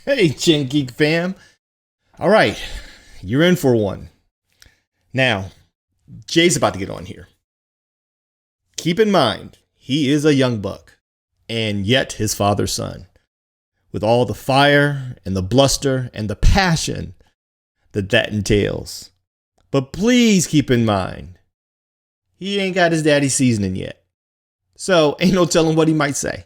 Hey, Gen Geek fam. All right, you're in for one. Now, Jay's about to get on here. Keep in mind, he is a young buck, and yet his father's son. With all the fire and the bluster and the passion that entails. But please keep in mind, he ain't got his daddy's seasoning yet. So, ain't no telling what he might say.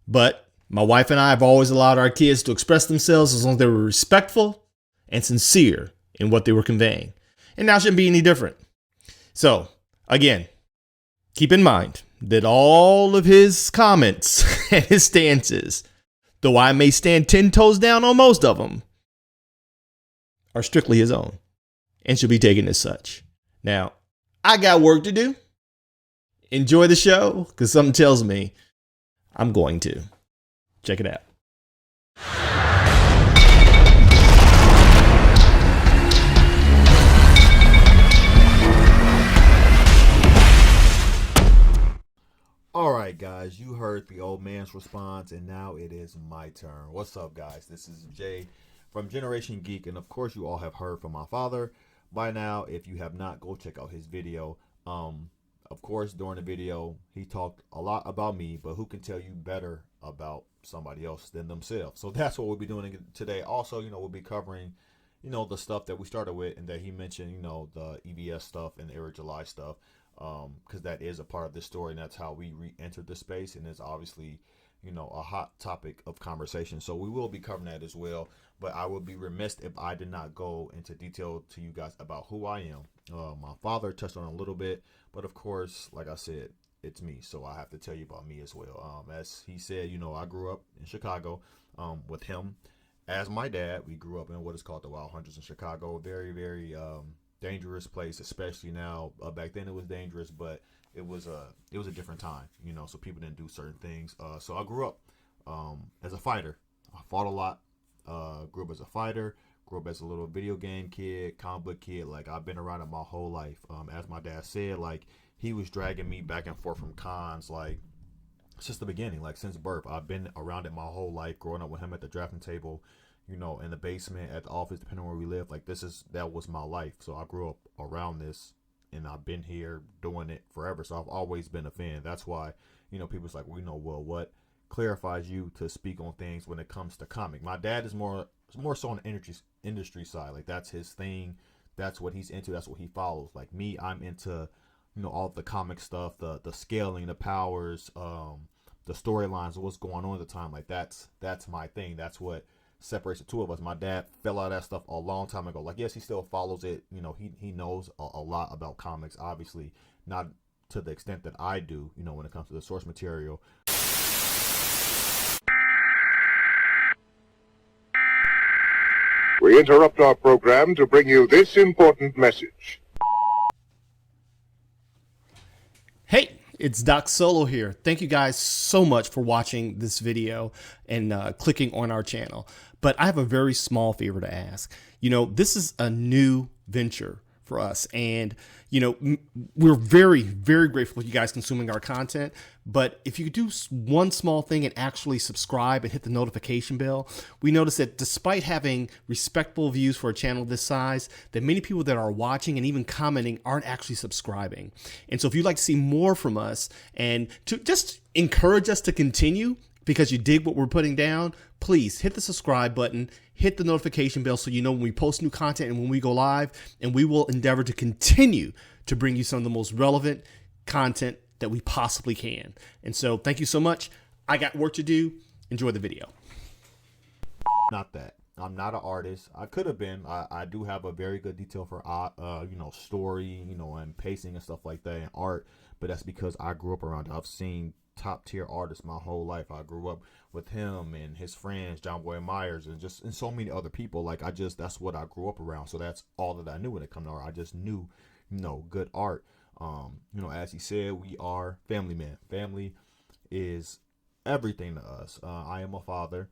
But my wife and I have always allowed our kids to express themselves as long as they were respectful and sincere in what they were conveying. And now shouldn't be any different. So, again, keep in mind that all of his comments and his stances, though I may stand 10 toes down on most of them, are strictly his own and should be taken as such. Now, I got work to do. Enjoy the show, because something tells me I'm going to. Check it out. All right, guys, you heard the old man's response, and now it is my turn. What's up, guys? This is Jay from Generation Geek, and of course, you all have heard from my father by now. If you have not, go check out his video. Of course, during the video, he talked a lot about me, but who can tell you better about somebody else than themselves? So that's what we'll be doing today. Also, we'll be covering, the stuff that we started with and that he mentioned, the EVS stuff and the Era July stuff, because that is a part of this story, and that's how we re-entered the space, and it's obviously, a hot topic of conversation. So we will be covering that as well. But I would be remiss if I did not go into detail to you guys about who I am. My father touched on a little bit, but of course, like I said, it's me. So I have to tell you about me as well. As he said, I grew up in Chicago with him as my dad. We grew up in what is called the Wild Hunters in Chicago. Very, very dangerous place, especially now. Back then it was dangerous, but it was a different time, so people didn't do certain things. So I grew up as a fighter. I fought a lot. Grew up as a fighter, grew up as a little video game kid, comic book kid. Like, I've been around it my whole life. As my dad said, like, he was dragging me back and forth from cons, like, since the beginning, like, since birth. I've been around it my whole life, growing up with him at the drafting table, in the basement, at the office, depending on where we live. Like, that was my life. So I grew up around this, and I've been here doing it forever. So I've always been a fan. That's why, people's like, well, what clarifies you to speak on things when it comes to comic? My dad is more so on the industry side. Like, that's his thing. That's what he's into. That's what he follows. Like me, I'm into all the comic stuff, the scaling, the powers, the storylines, what's going on at the time. Like, that's my thing. That's what separates the two of us. My dad fell out of that stuff a long time ago. Like, yes, he still follows it. He knows a lot about comics. Obviously, not to the extent that I do. When it comes to the source material. We interrupt our program to bring you this important message. Hey, it's Doc Solo here. Thank you guys so much for watching this video and clicking on our channel. But I have a very small favor to ask. This is a new venture for us, and we're very, very grateful for you guys consuming our content. But if you could do one small thing and actually subscribe and hit the notification bell, we notice that despite having respectful views for a channel this size, that many people that are watching and even commenting aren't actually subscribing. And so if you'd like to see more from us and to just encourage us to continue, because you dig what we're putting down, please hit the subscribe button, hit the notification bell so you know when we post new content and when we go live, and we will endeavor to continue to bring you some of the most relevant content that we possibly can. And so thank you so much. I got work to do. Enjoy the video. Not that. I'm not an artist. I could have been. I do have a very good detail for story, and pacing and stuff like that, and art, but that's because I grew up around it. I've seen top tier artists my whole life. I grew up with him and his friends, John Boy Myers, and so many other people. Like, that's what I grew up around. So that's all that I knew when it comes to art. I just knew, good art. As he said, we are family man. Family is everything to us. I am a father,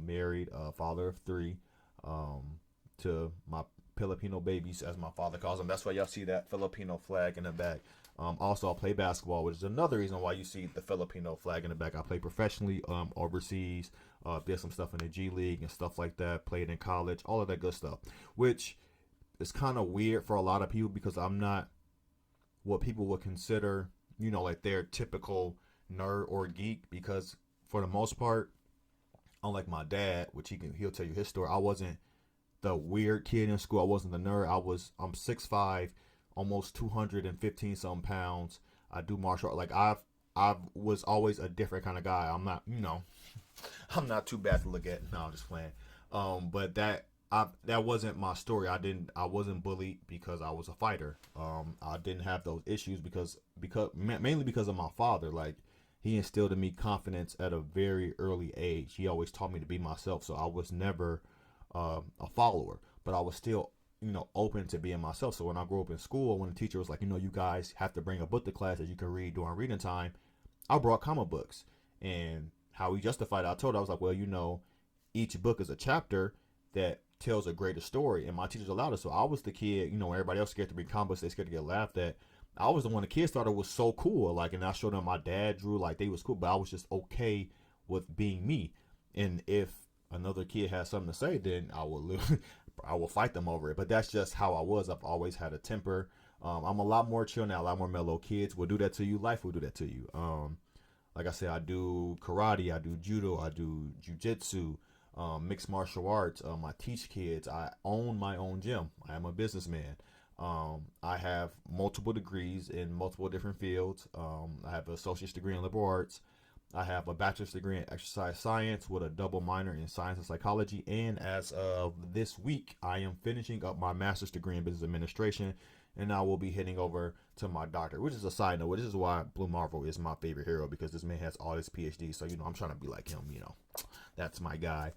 married, father of 3, to my Filipino babies, as my father calls them. That's why y'all see that Filipino flag in the back. Also, I play basketball, which is another reason why you see the Filipino flag in the back. I play professionally overseas. did some stuff in the G League and stuff like that, played in college, all of that good stuff, which is kind of weird for a lot of people because I'm not what people would consider, like their typical nerd or geek, because for the most part, unlike my dad, which he'll tell you his story, I wasn't the weird kid in school. I wasn't the nerd. I'm 6'5", almost 215 some pounds. I do martial art. Like I was always a different kind of guy. I'm not, I'm not too bad to look at. No, I'm just playing. But that wasn't my story. I wasn't bullied because I was a fighter. I didn't have those issues because mainly because of my father. Like, he instilled in me confidence at a very early age. He always taught me to be myself. So I was never a follower, but I was still, open to being myself. So when I grew up in school, when the teacher was like, you guys have to bring a book to class that you can read during reading time, I brought comic books. And how he justified it, I was like, well, each book is a chapter that tells a greater story, and my teachers allowed it. So I was the kid, everybody else scared to read comic books, they scared to get laughed at. I was the one the kids thought it was so cool. Like, and I showed them my dad drew, like, they was cool, but I was just okay with being me. And if another kid has something to say, then I will fight them over it. But that's just how I was. I've always had a temper. I'm a lot more chill now, a lot more mellow. Kids will do that to you. Life will do that to you. Like I said, I do karate, I do judo, I do jujitsu, mixed martial arts. I teach kids. I own my own gym. I am a businessman. I have multiple degrees in multiple different fields. I have an associate's degree in liberal arts. I have a bachelor's degree in exercise science with a double minor in science and psychology. And as of this week, I am finishing up my master's degree in business administration, and I will be heading over to my doctorate, which is a side note. This is why Blue Marvel is my favorite hero, because this man has all his PhDs. So, I'm trying to be like him, that's my guy.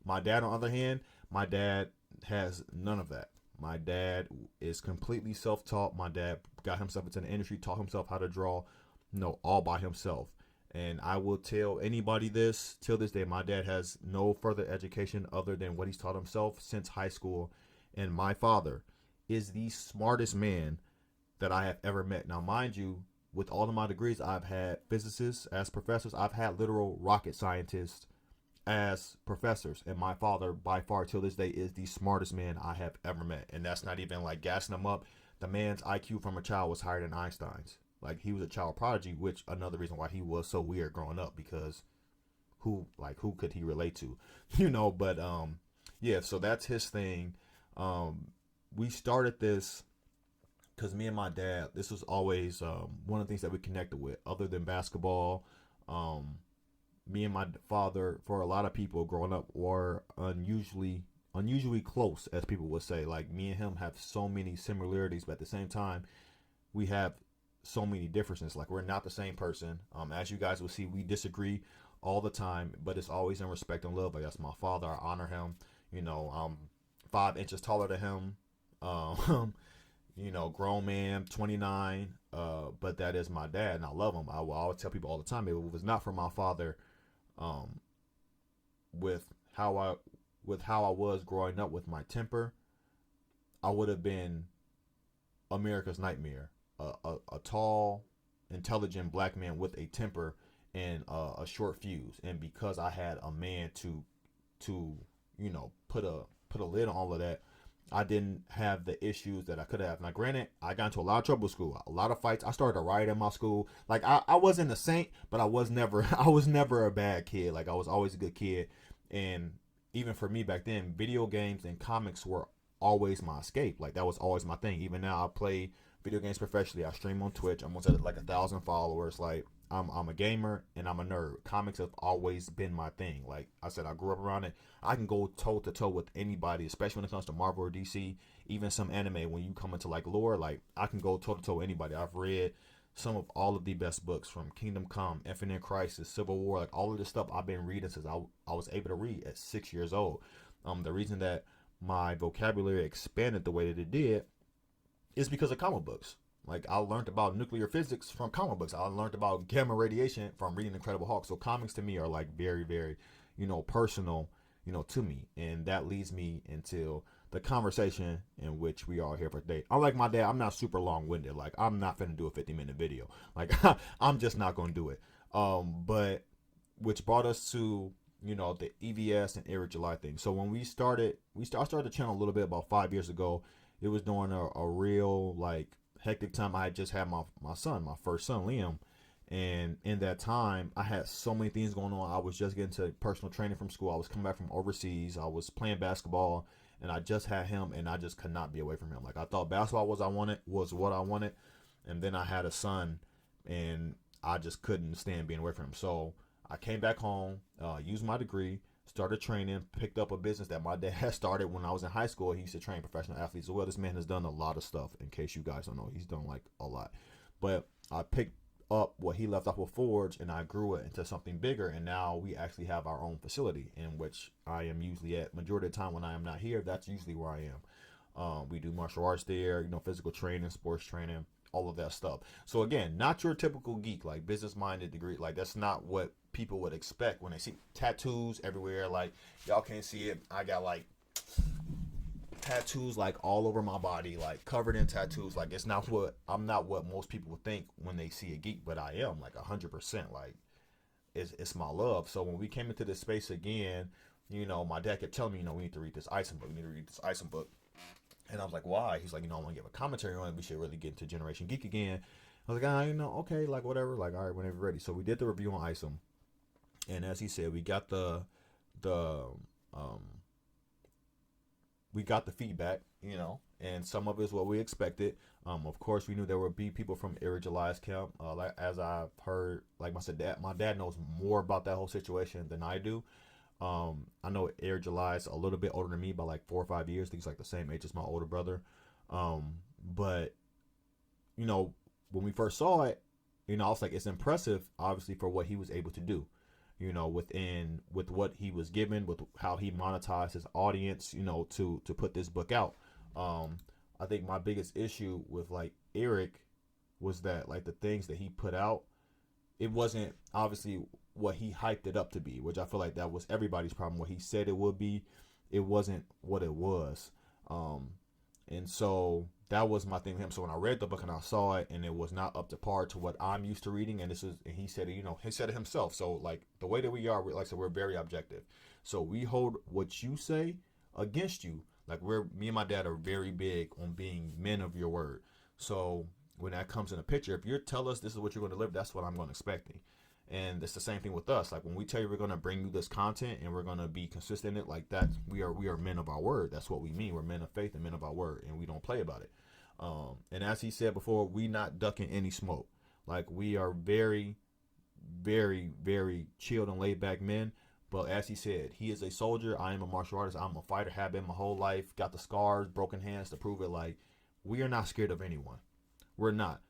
My dad, on the other hand, my dad has none of that. My dad is completely self-taught. My dad got himself into the industry, taught himself how to draw, all by himself. And I will tell anybody this, till this day, my dad has no further education other than what he's taught himself since high school. And my father is the smartest man that I have ever met. Now, mind you, with all of my degrees, I've had physicists as professors. I've had literal rocket scientists as professors. And my father, by far, till this day, is the smartest man I have ever met. And that's not even like gassing him up. The man's IQ from a child was higher than Einstein's. Like, he was a child prodigy, which another reason why he was so weird growing up, because who could he relate to? But yeah, so that's his thing. We started this because me and my dad, this was always one of the things that we connected with, other than basketball. Me and my father, for a lot of people growing up, were unusually close, as people would say. Like, me and him have so many similarities, but at the same time, we have so many differences. Like, we're not the same person. As you guys will see, we disagree all the time, but it's always in respect and love. Like, that's my father. I honor him. I'm 5 inches taller than him. Grown man, 29. But that is my dad, and I love him. I will always tell people all the time, if it was not for my father, with how I was growing up with my temper, I would have been America's nightmare. A tall, intelligent black man with a temper and a short fuse. And because I had a man to put a lid on all of that, I didn't have the issues that I could have. Now, granted, I got into a lot of trouble in school, a lot of fights. I started a riot in my school. Like, I wasn't a saint, but I was never a bad kid. Like, I was always a good kid. And even for me back then, video games and comics were always my escape. Like, that was always my thing. Even now, I play video games professionally. I stream on Twitch. I'm almost at like 1,000 followers. Like, I'm a gamer and I'm a nerd. Comics have always been my thing. Like I said, I grew up around it. I can go toe to toe with anybody, especially when it comes to Marvel or DC, even some anime. When you come into like lore, like, I can go toe to toe with anybody. I've read some of all of the best books, from Kingdom Come, Infinite Crisis, Civil War, like all of this stuff I've been reading since I was able to read at 6 years old. The reason that my vocabulary expanded the way that it did is because of comic books. Like, I learned about nuclear physics from comic books. I learned about gamma radiation from reading Incredible Hulk. So comics to me are like very, very, personal, to me. And that leads me into the conversation in which we are here for today. Unlike my dad, I'm not super long-winded. Like, I'm not finna do a 50-minute video. Like, I'm just not gonna do it. But which brought us to, the EVS and Eric July thing. So when I started the channel a little bit about 5 years ago. It was during a real like hectic time. I had just had my first son, Liam. And in that time, I had so many things going on. I was just getting to personal training from school. I was coming back from overseas. I was playing basketball, and I just had him, and I just could not be away from him. Like, I thought basketball was what I wanted, and then I had a son, and I just couldn't stand being away from him. So I came back home, used my degree, started training, picked up a business that my dad had started when I was in high school. He used to train professional athletes as well. This man has done a lot of stuff. In case you guys don't know, he's done like a lot. But I picked up what he left off with Forge, and I grew it into something bigger, and now we actually have our own facility, in which I am usually at. Majority of the time when I am not here, that's usually where I am. We do martial arts there, physical training, sports training, all of that stuff. So again, not your typical geek, like business-minded degree. Like, that's not what people would expect when they see tattoos everywhere. Like, y'all can't see it. I got like tattoos like all over my body, like covered in tattoos. Like, I'm not what most people would think when they see a geek, but I am like 100%. Like, it's my love. So when we came into this space again, my dad kept telling me, we need to read this Isom book. We need to read this Isom book. And I was like, why? He's like, I want to give a commentary on it. We should really get into Generation Geek again. I was like, okay, like whatever. Like, all right, whenever you're ready. So we did the review on Isom. And as he said, we got the feedback, and some of it is what we expected. Of course, we knew there would be people from Eric July's camp. Like, as I've heard, like I said, my dad knows more about that whole situation than I do. I know Eric July is a little bit older than me by like 4 or 5 years. I think he's like the same age as my older brother. But when we first saw it, I was like, it's impressive, obviously, for what he was able to do. With what he was given, with how he monetized his audience, to put this book out. I think my biggest issue with like Eric was that like the things that he put out, it wasn't obviously what he hyped it up to be, which I feel like that was everybody's problem. What he said it would be, it wasn't what it was. And so that was my thing with him. So when I read the book and I saw it and it was not up to par to what I'm used to reading, and he said it, he said it himself. So like the way that we are, like I said, we're very objective. So we hold what you say against you. Like, me and my dad are very big on being men of your word. So when that comes in a picture, if you tell us this is what you're going to deliver, that's what I'm going to expecting. And it's the same thing with us. Like, when we tell you we're going to bring you this content and we're going to be consistent in it, like that, we are men of our word. That's what we mean. We're men of faith and men of our word, and we don't play about it. And as he said before, we not ducking any smoke. Like, we are very, very, very chilled and laid back men. But as he said, he is a soldier. I am a martial artist. I'm a fighter. Have been my whole life. Got the scars, broken hands to prove it. Like, we are not scared of anyone. We're not.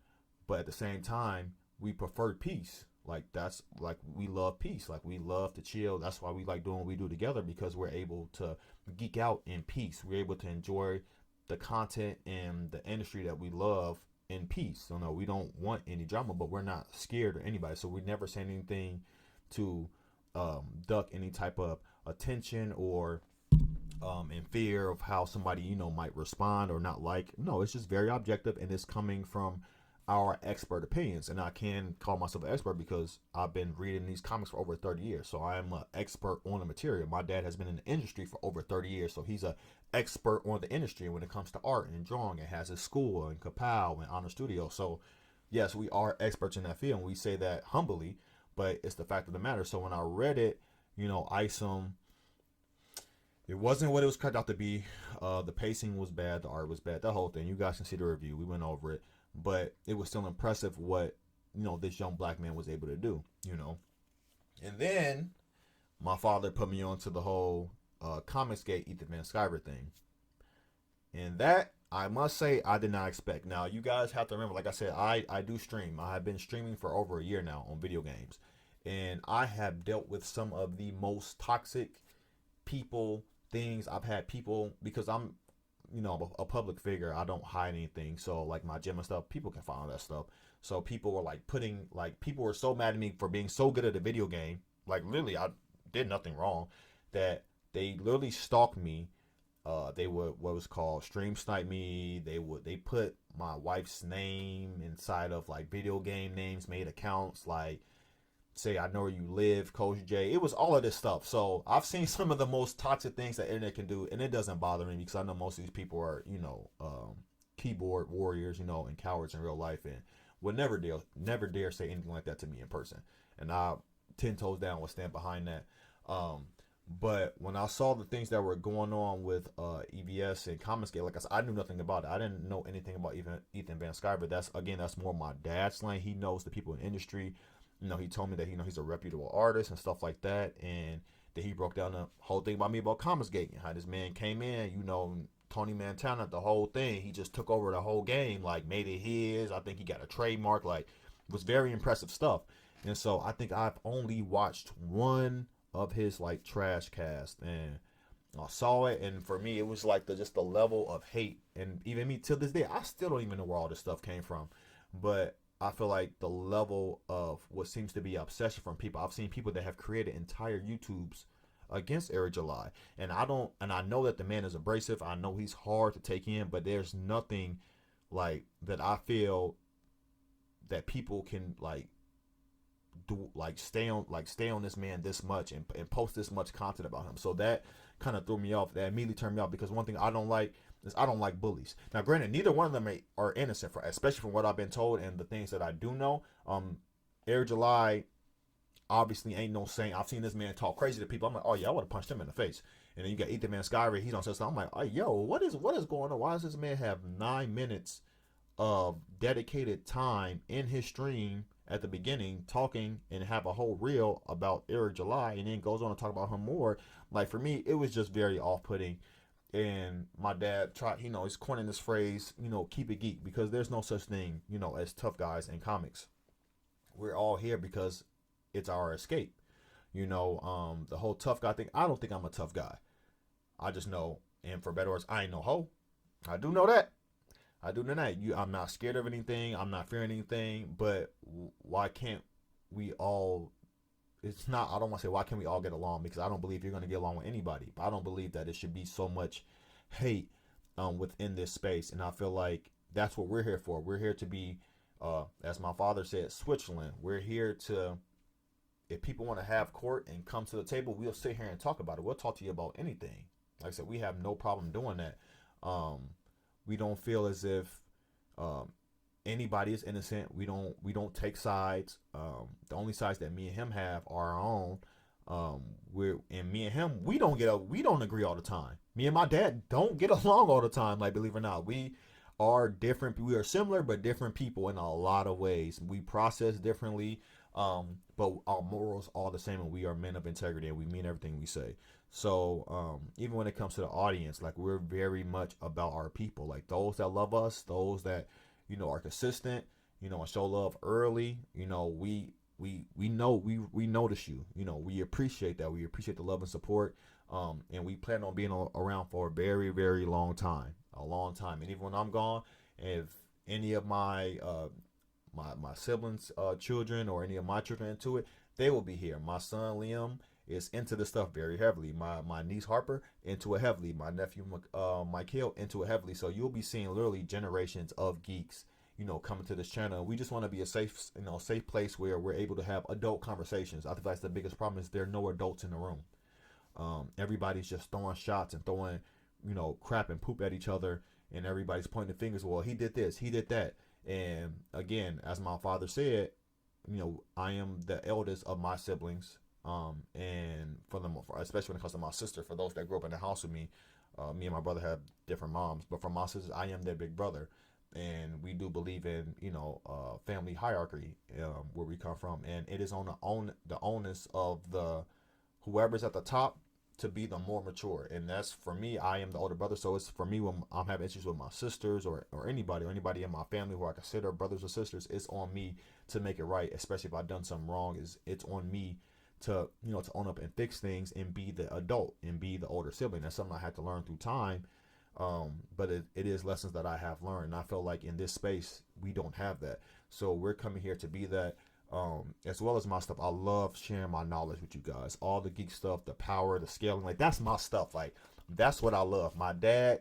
But at the same time, we prefer peace. Like, that's like, we love peace. Like, we love to chill. That's why we like doing what we do together, because we're able to geek out in peace. We're able to enjoy the content and the industry that we love in peace. So no, we don't want any drama, but we're not scared of anybody. So we never say anything to duck any type of attention or in fear of how somebody might respond or not like. No, it's just very objective, and it's coming from our expert opinions. And I can call myself an expert because I've been reading these comics for over 30 years. So I am an expert on the material. My dad has been in the industry for over 30 years. So he's an expert on the industry when it comes to art and drawing. It has his school and Ka-Pow and Honor Studio. So yes, we are experts in that field, and we say that humbly, but it's the fact of the matter. So when I read it, Isom, it wasn't what it was cut out to be. The pacing was bad. The art was bad. The whole thing. You guys can see the review. We went over it. But it was still impressive what, this young black man was able to do, And then my father put me onto the whole Comicsgate Ethan Van Sciver thing. And that, I must say, I did not expect. Now, you guys have to remember, like I said, I do stream. I have been streaming for over a year now on video games. And I have dealt with some of the most toxic people, things. I've had people, because I'm a public figure, I don't hide anything. So like my gym and stuff, people can find that stuff. So people were like people were so mad at me for being so good at a video game. Like, literally, I did nothing wrong, that they literally stalked me. They would, what was called, stream snipe me. They put my wife's name inside of like video game names, made accounts. Like, say I know where you live, Coach J. It was all of this stuff. So I've seen some of the most toxic things that internet can do, and it doesn't bother me because I know most of these people are, keyboard warriors, and cowards in real life, and would never dare say anything like that to me in person. And I 10 toes down would stand behind that. But when I saw the things that were going on with EVS and Comicsgate, like I said, I knew nothing about it. I didn't know anything about Ethan Van Sciver. That's more my dad's lane. He knows the people in the industry. He told me that he's a reputable artist and stuff like that, and that he broke down the whole thing about me about Comicsgate and how this man came in, Tony Montana, the whole thing. He just took over the whole game, like made it his. I think he got a trademark, like it was very impressive stuff. And so I think I've only watched one of his like trash cast, and I saw it, and for me it was like just the level of hate, and even me till this day I still don't even know where all this stuff came from. But I feel like the level of what seems to be obsession from people, I've seen people that have created entire YouTubes against Eric July, and I know that the man is abrasive. I know he's hard to take in, but there's nothing like that I feel that people can like do, like stay on this man this much and post this much content about him. So that kind of threw me off. That immediately turned me off, because one thing I don't like is I don't like bullies. Now granted, neither one of them are innocent, especially from what I've been told and the things that I do know. Eric July obviously ain't no saint. I've seen this man talk crazy to people. I'm like, oh yeah, I would have punched him in the face. And then you got Ethan Van Sciver, he's on something. I'm like, oh yo, what is going on? Why does this man have 9 minutes of dedicated time in his stream at the beginning talking and have a whole reel about Eric July, and then goes on to talk about him more? Like, for me, it was just very off-putting. And my dad tried, he's coining this phrase, keep it geek, because there's no such thing, as tough guys in comics. We're all here because it's our escape. The whole tough guy thing, I don't think I'm a tough guy. I just know, and for better words, I ain't no hoe. I do know that. I'm not scared of anything. I'm not fearing anything. But why can't we all? It's not. I don't want to say why can't we all get along, because I don't believe you're going to get along with anybody. But I don't believe that it should be so much hate within this space. And I feel like that's what we're here for. We're here to be, as my father said, Switzerland. We're here to. If people want to have court and come to the table, we'll sit here and talk about it. We'll talk to you about anything. Like I said, we have no problem doing that. We don't feel as if anybody is innocent. We don't take sides. The only sides that me and him have are our own. Me and him, we don't agree all the time. Me and my dad don't get along all the time. Like, believe it or not, we are different. We are similar but different people in a lot of ways. We process differently, but our morals are the same, and we are men of integrity, and we mean everything we say. So even when it comes to the audience, like, we're very much about our people, like those that love us, those that are consistent, and show love early. We notice you. We appreciate that. We appreciate the love and support, and we plan on being around for a very, very long time, And even when I'm gone, if any of my my siblings' children, or any of my children into it, they will be here. My son Liam is into this stuff very heavily. My niece Harper into it heavily. My nephew Michael into it heavily. So you'll be seeing literally generations of geeks, coming to this channel. We just want to be a safe place where we're able to have adult conversations. I think that's the biggest problem, is there are no adults in the room. Everybody's just throwing shots and throwing, crap and poop at each other, and everybody's pointing fingers. Well, he did this, he did that. And again, as my father said, I am the eldest of my siblings. And especially when it comes to my sister, for those that grew up in the house with me, me and my brother have different moms, but for my sisters, I am their big brother. And we do believe in, family hierarchy, where we come from. And it is on the onus of whoever's at the top to be the more mature. And that's, for me, I am the older brother. So it's, for me, when I'm having issues with my sisters or anybody in my family who I consider brothers or sisters, it's on me to make it right. Especially if I've done something wrong, it's on me to to own up and fix things and be the adult and be the older sibling. That's something I had to learn through time. But it is lessons that I have learned. And I feel like in this space, we don't have that. So we're coming here to be that. As well as my stuff, I love sharing my knowledge with you guys. All the geek stuff, the power, the scaling, like, that's my stuff. Like, that's what I love. My dad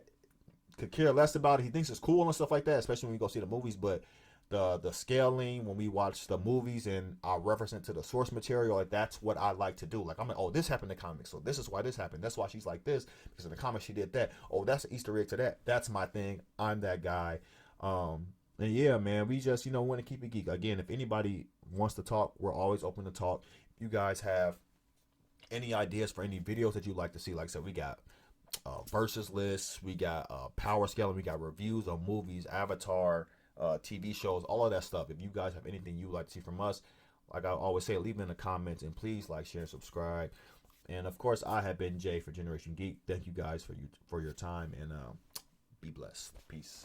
could care less about it. He thinks it's cool and stuff like that, especially when we go see the movies. But the scaling, when we watch the movies and I reference it to the source material, like that's what I like to do. Like I'm like, oh, this happened in the comics, so this is why this happened. That's why she's like this, because in the comics she did that. Oh, that's an Easter egg to that. That's my thing. I'm that guy. And yeah, man, we just want to keep it geek. Again, if anybody wants to talk, we're always open to talk. If you guys have any ideas for any videos that you'd like to see, like I said, we got versus lists, we got power scaling, we got reviews of movies, Avatar, TV shows, all of that stuff. If you guys have anything you'd like to see from us, like I always say, leave it in the comments, and please like, share, and subscribe. And of course, I have been Jay for Generation Geek. Thank you guys for your time, and be blessed. Peace.